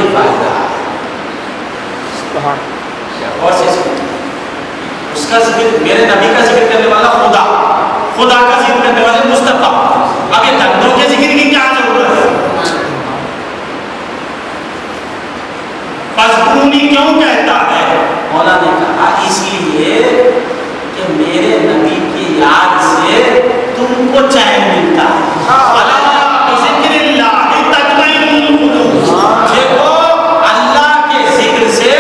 ये फायदा है। और से उसका जिक्र, मेरे नबी का जिक्र करने वाला खुदा, खुदा का जिक्र करने वाले मुस्तफा। अब ये धंधों के जिक्र की क्या जरूरत है? फज़कुरूनी क्यों कहता है? मौला ने कहा इसलिए कि मेरे नबी की याद से तुमको चैन मिलता है। देखो अल्लाह के जिक्र से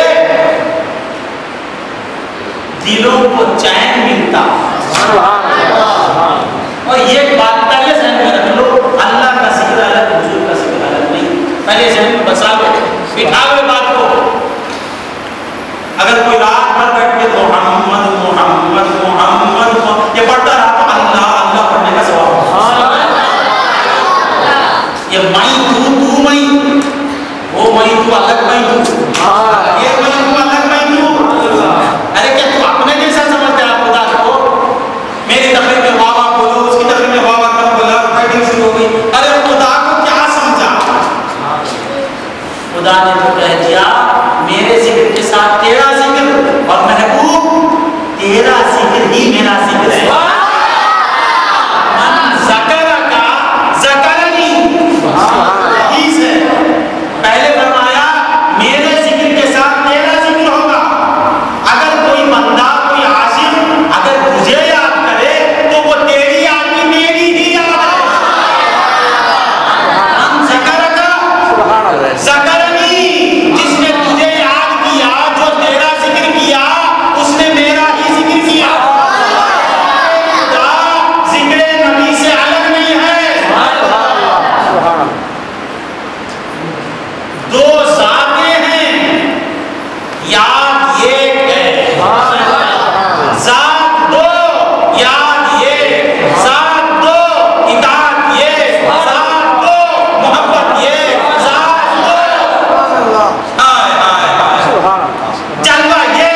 दिलों को चैन मिलता है। और ये बात पहले ज़हन में रख लो, अल्लाह का जिक्र अलग, हुजूर का जिक्र अलग नहीं। पहले ज़हन में बसा लो, बिठा लो बात को। अगर कोई रात भर बैठ के मोहम्मद मोहम्मद मोहम्मद ये पढ़ता रहा तो अल्लाह अल्लाह पढ़ने का सवाब। ये मई तू मई, वो मई तू अलग मई तू, ये मई तू अलग मई तू। अरे क्या तू अपने जैसा समझते हैं खुदा को? मेरी तकरीर में वाह वाह बोलो, उसकी तकरीर में वाह वाह कम बोला, फाइटिंग शुरू हो गई। अरे खुदा को क्या समझा? खुदा ने तो कह दिया मेरे जिक्र के साथ तेरा जिक्र, और महबूब तेरा जिक्र ही मेरा जिक्र है। मन ज़करका ज़करनी, पहले फरमाया मेरे जिक्र के साथ तेरा जिक्र होगा। अगर कोई बंदा, कोई आशिक अगर तुझे याद करे तो वो तेरी याद भी मेरी ही याद है। मन ज़करका ज़करनी, जिसने तुझे याद किया, जो तेरा जिक्र किया, उसने मेरा ही जिक्र किया। जिक्र नबी से अलग नहीं है। दो ज़ातें हैं, याद एक है। ज़ात दो, याद एक। ज़ात दो, इताअत ये। ज़ात दो, मोहब्बत ये। ज़ात दो, हाय हाय हाय, जलवा ये।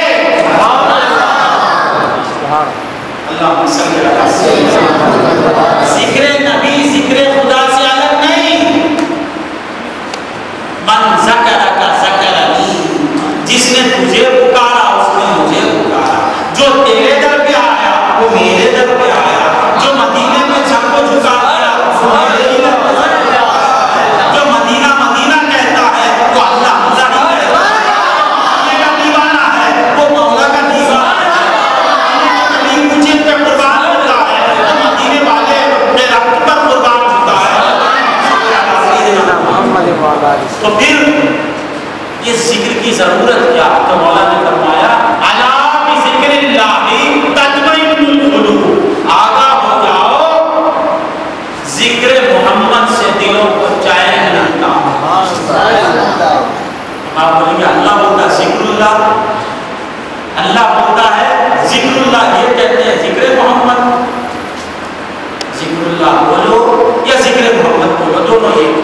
अल्लाह सल्लल्लाहु अलैहि वसल्लम। जिक्र नबी जिक्र खुदा से अलग नहीं। मन ज़करका ज़करनी, जिसने तुझे पुकारा उसने मुझे पुकारा। जो तेरे दर पे आया वो मेरे दर पे आया। जो मदीने में सबको झुका दिया वो मेरे ही दर पे आया। जो मदीना मदीना कहता है वो अल्लाह अल्लाह ही कहता है। मदीने का दीवाना है वो मौला का दीवाना है। मदीने के ऊंचे पे कुर्बान होता है तो मदीने वाले अपने रब पर कुर्बान होता है। तो फिर इस जिक्र की जरूरत क्या? तो मौला ने फरमाया अला बिज़िक्रिल्लाहि तत्मइन्नुल कुलूब, आगाह हो जाओ जिक्र मोहम्मद से दिलों को चैन मिलता है। आप बोलेंगे अल्लाह बोलता है जिक्रुल्लाह, अल्लाह बोलता है जिक्रुल्लाह, ये कहते हैं जिक्र मोहम्मद। जिक्रुल्लाह बोलो या जिक्र मोहम्मद बोलो, दोनों एक।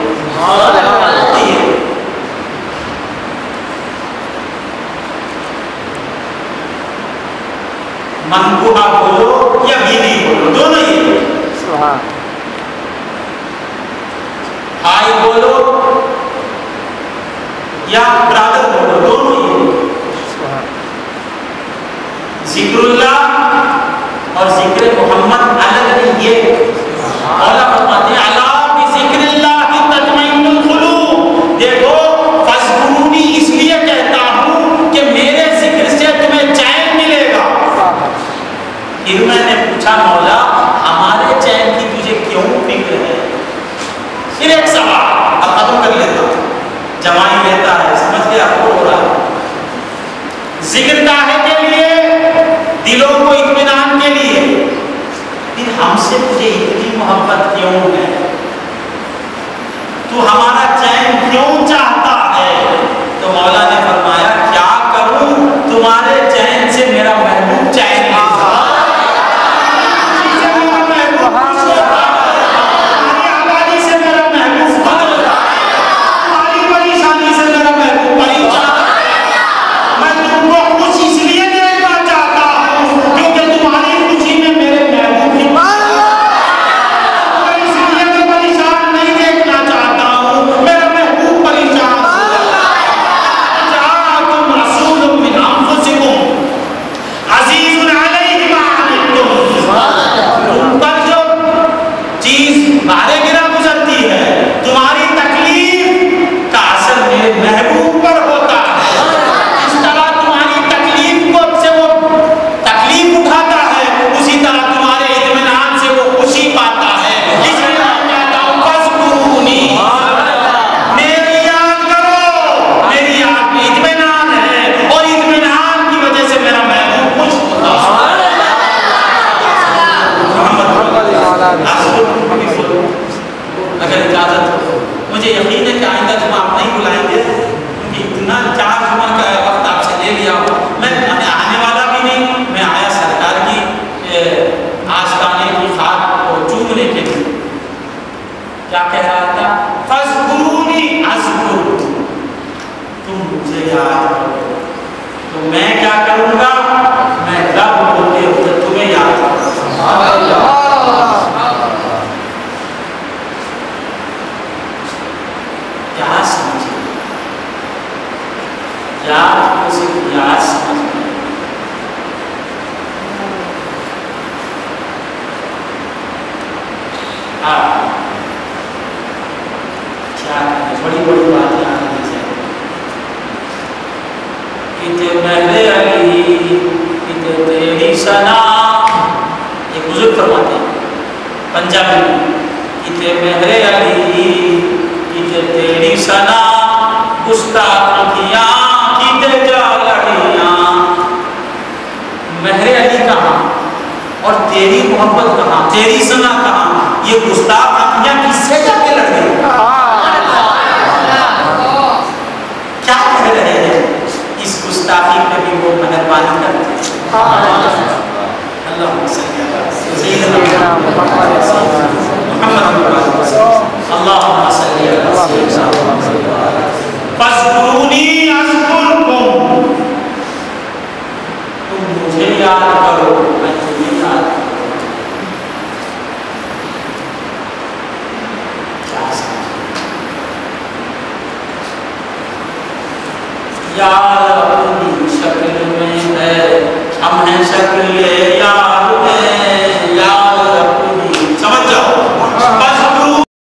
मनकुहा बोलो या बीवी बोलो, दोनों ही। भाई बोलो या ब्रदर बोलो, दोनों ही। जिक्रुल्लाह और जिक्र मोहम्मद अलग नहीं, ये मौला फरमाते हैं अला बिज़िक्रिल्लाहि तत्मइन्नुल कुलूब। देखो फज़कुरूनी इसलिए कहता हूं कि मेरे जिक्र से तुम्हें चैन मिलेगा। फिर मैंने पूछा मौला हमारे चैन की तुझे क्यों फिक्र है? फिर एक सवाल अब खत्म कर लेता हूं, जमाई लेता है, समझ गया हो रहा है। जिक्र काहे के लिए? दिलों को इत्मीनान के लिए। फिर हमसे तुझे इतनी मोहब्बत क्यों है? तू हमारा चैन क्यों चाहता है? तो मौला ने फरमाया क्या करूं, तुम्हारे चैन से मेरा महबूब चैन याद करो। तो मैं क्या करूंगा, मैं रब होते हुए तुम्हें याद करूंगा। क्या समझे, याद को सिर्फ याद समझ में, क्या बड़ी बड़ी बात याद नहीं चाहिए। किते महरे अली किते तेरी सना, एक बुजुर्ग फरमाते हैं पंजाबी में, किते महरे अली किते तेरी सना, गुस्ताख किया किते जा लड़ियां। महरे अली कहाँ और तेरी मोहब्बत कहाँ, तेरी सना कहाँ, ये गुस्ताख आंखियां किससे जाके लड़ गई। क्या कह रहे हैं, इस गुस्ताखी पे भी वो मेहरबानी करते हैं। अल्लाह सल्लल्लाहु तुम मुझे याद करो, मैं तुम्हें याद करूं। क्या यार अपनी शक्ल में है, हम हैं शक्ल